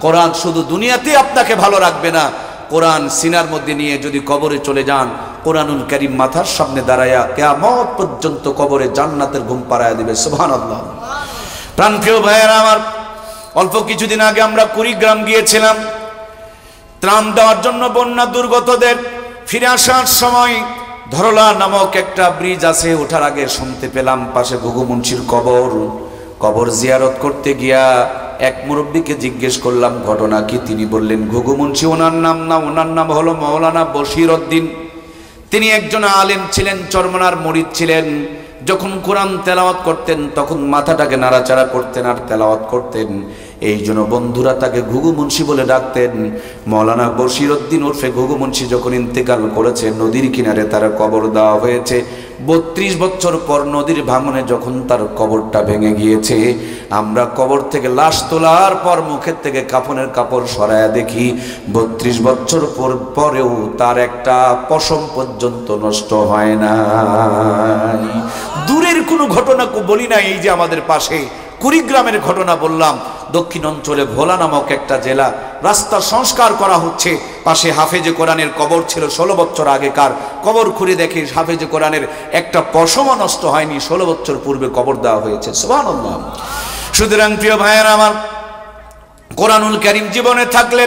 কোরআন শুধু দুনিয়াতে আপনাকে ভালো রাখবে না, কোরআন সিনার মধ্যে নিয়ে যদি কবরে চলে যান, কোরআনুল কারীম মাথার সামনে দাঁড়ায়া কিয়ামত পর্যন্ত কবরে জান্নাতের ঘুম পাড়ায়া দিবে। সুবহানাল্লাহ। প্রাণপ্রিয় ভাইয়েরা আমার, অল্প কিছুদিন আগে আমরা কুড়িগ্রাম গিয়েছিলাম ত্রাণ দেওয়ার জন্য বন্যা দুর্গতদের। ফিরে আসার সময় ধরলা নামক একটা ব্রিজ আছে, ওঠার আগে শুনতে পেলাম পাশে ঘুঘু মুন্সির কবর জিয়ারত করতে গিয়া এক মুরব্বীকে জিজ্ঞেস করলাম ঘটনা কি। তিনি বললেন ঘুঘু মুন্সি ওনার নাম না, ওনার নাম হলো মাওলানা বশির উদ্দিন। তিনি একজন আলেম ছিলেন, চরমনার মুরিদ ছিলেন। যখন কোরআন তেলাওয়াত করতেন তখন মাথাটাকে নাড়াচাড়া করতেন আর তেলাওয়াত করতেন, এই জন্য বন্ধুরা তাকে ঘুঘু মুন্সি বলে ডাকতেন। মাওলানা বশির উদ্দিন ওরফে ঘুঘু মুন্সি যখন ইন্তেকাল করেছে, নদীর কিনারে তার কবর দেওয়া হয়েছে। 32 বছর পর নদীর ভাঙনে যখন তার কবরটা ভেঙে গিয়েছে, আমরা কবর থেকে লাশ তোলার পর মুখের থেকে কাফনের কাপড় সরায়া দেখি 32 বছর পরেও তার একটা পশম পর্যন্ত নষ্ট হয় না। দূরের কোনো ঘটনা বলি না, এই যে আমাদের পাশে কুড়িগ্রামের ঘটনা বললাম। দক্ষিণ অঞ্চলে ভোলা নামক একটা জেলা, রাস্তা সংস্কার করা হচ্ছে, পাশে হাফেজে কোরআনের কবর ছিল 16 বছর আগেকার। কবর খুঁড়ে দেখে হাফেজে কোরআনের একটা পশমও নষ্ট হয়নি, 16 বছর পূর্বে কবর দেওয়া হয়েছে। সুবহানাল্লাহ। সুতরাং প্রিয় ভাইয়েরা আমার, কোরআনুল কারীম জীবনে থাকলে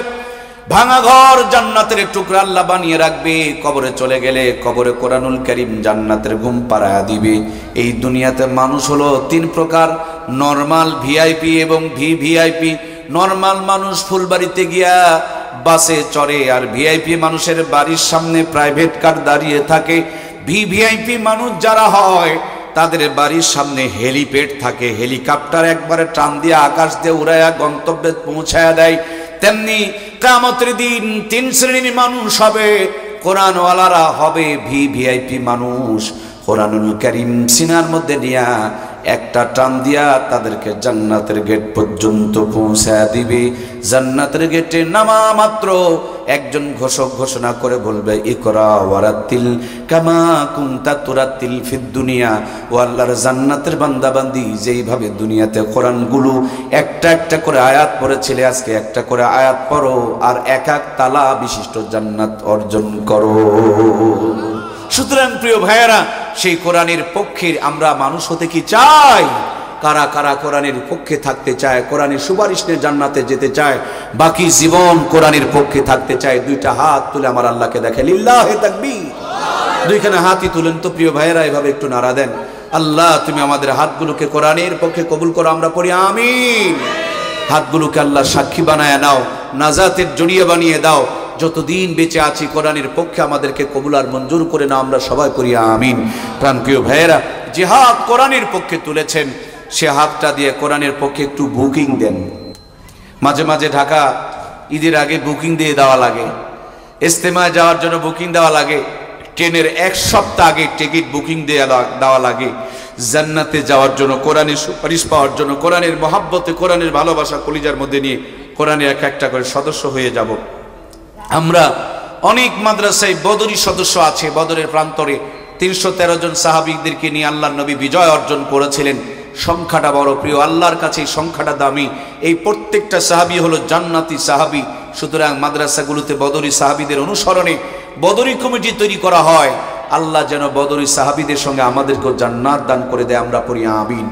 ভাঙা ঘর জান্নাতের টুকরা আল্লাহ বানিয়ে রাখবে। কবরে চলে গেলে কবরে কোরআনুল কারীম জান্নাতের ঘুম পাড়ায়া দিবে। এই দুনিয়াতে মানুষ হলো 3 প্রকার, নরমাল, ভিআইপি এবং ভিভিআইপি। নরমাল মানুষ ফুলবাড়িতে গিয়া বাসে চড়ে, আর ভিআইপি মানুষের বাড়ির সামনে প্রাইভেট কার দাঁড়িয়ে থাকে। ভিভিআইপি মানুষ যারা হয় তাদের বাড়ির সামনে হেলিপ্যাড থাকে, হেলিকপ্টার একবারে টান দিয়ে আকাশ দিয়ে উড়াইয়া গন্তব্যে পৌঁছায়া দেয়। তেমনি কিয়ামতের দিন 3 শ্রেণীর মানুষ হবে। কোরআনওয়ালারা হবে ভিভিআইপি মানুষ। কোরআনুল কারীম সিনার মধ্যে নিয়া একটা টান দিয়া তাদেরকে জান্নাতের গেট পর্যন্ত পৌঁছায়া দিবে। জান্নাতের গেটে নামা মাত্র একজন ঘোষক ঘোষণা করে বলবে, ইকরা ওয়ারাতিল কামা কুনতা তুরাতিল ফিদ দুনিয়া। ও আল্লাহর জান্নাতের বান্দাবান্দি, যেইভাবে দুনিয়াতে কোরআনগুলো একটা একটা করে আয়াত পড়েছিলে, আজকে একটা করে আয়াত পড়ো আর এক এক তালা বিশিষ্ট জান্নাত অর্জন করো। সুতরাং প্রিয় ভাইয়েরা, সেই কোরআনের পক্ষের আমরা মানুষ হতে কি চাই? কারা কারা কোরআনের পক্ষে থাকতে চায়, কোরআনের সুপারিশ নিয়ে জান্নাতে যেতে চায়, বাকি জীবন কোরআনের পক্ষে থাকতে চায়? 2টা হাত তুলে আমার আল্লাহকে দেখে লিল্লাহে তাকবীর। 2খানা হাতই তুলেন তো প্রিয় ভাইয়েরা, এভাবে একটু নাড়া দেন। আল্লাহ তুমি আমাদের হাতগুলোকে কোরআনের পক্ষে কবুল করো, আমরা পড়ি আমিন। হাতগুলোকে আল্লাহ সাক্ষী বানায় নাও, নাজাতের জড়িয়ে বানিয়ে দাও। যতদিন বেঁচে আছি কোরআনের পক্ষে আমাদেরকে কবুল আর মঞ্জুর করে নাও, আমরা সবাই করি আমিন। প্রাণপ্রিয় ভাইয়েরা, যে হাত কোরআনের পক্ষে তুলেছেন সে হাতটা দিয়ে কোরআনের পক্ষে একটু বুকিং দেন। মাঝে মাঝে ঢাকা ঈদের আগে বুকিং দিয়ে দেওয়া লাগে, ইজতেমায় যাওয়ার জন্য বুকিং দেওয়া লাগে, ট্রেনের 1 সপ্তাহ আগে টিকিট বুকিং দেওয়া লাগে। জান্নাতে যাওয়ার জন্য, কোরআনের সুপারিশ পাওয়ার জন্য, কোরআনের মহাব্বতে, কোরআনের ভালোবাসা কলিজার মধ্যে নিয়ে কোরআনের একটা করে সদস্য হয়ে যাব। আমরা অনেক মাদ্রাসায় বদরি সদস্য আছে। বদরের প্রান্তরে 313 জন সাহাবীদেরকে নিয়ে আল্লাহর নবী বিজয় অর্জন করেছিলেন। সংখ্যাটা বড়, প্রিয় আল্লাহর কাছে এই সংখ্যাটা দামি। এই প্রত্যেকটা সাহাবী হলো জান্নাতি সাহাবী। সুতরাং মাদ্রাসাগুলোতে বদরি সাহাবীদের অনুসরণে বদরি কমিটি তৈরি করা হয়। আল্লাহ যেন বদরি সাহাবীদের সঙ্গে আমাদেরকেও জান্নাত দান করে দেয়, আমরা পড়ি আমিন।